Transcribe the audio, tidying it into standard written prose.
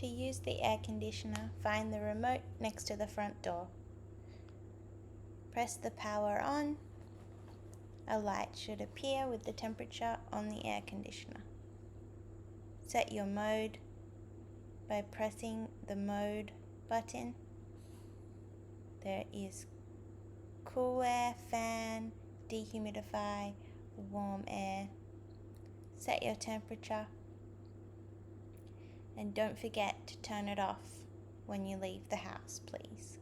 To use the air conditioner, find the remote next to the front door. Press the power on. A light should appear with the temperature on the air conditioner. Set your mode by pressing the mode button. There is cool air, fan, dehumidify, warm air. Set your temperature and don't forget to turn it off when you leave the house, please.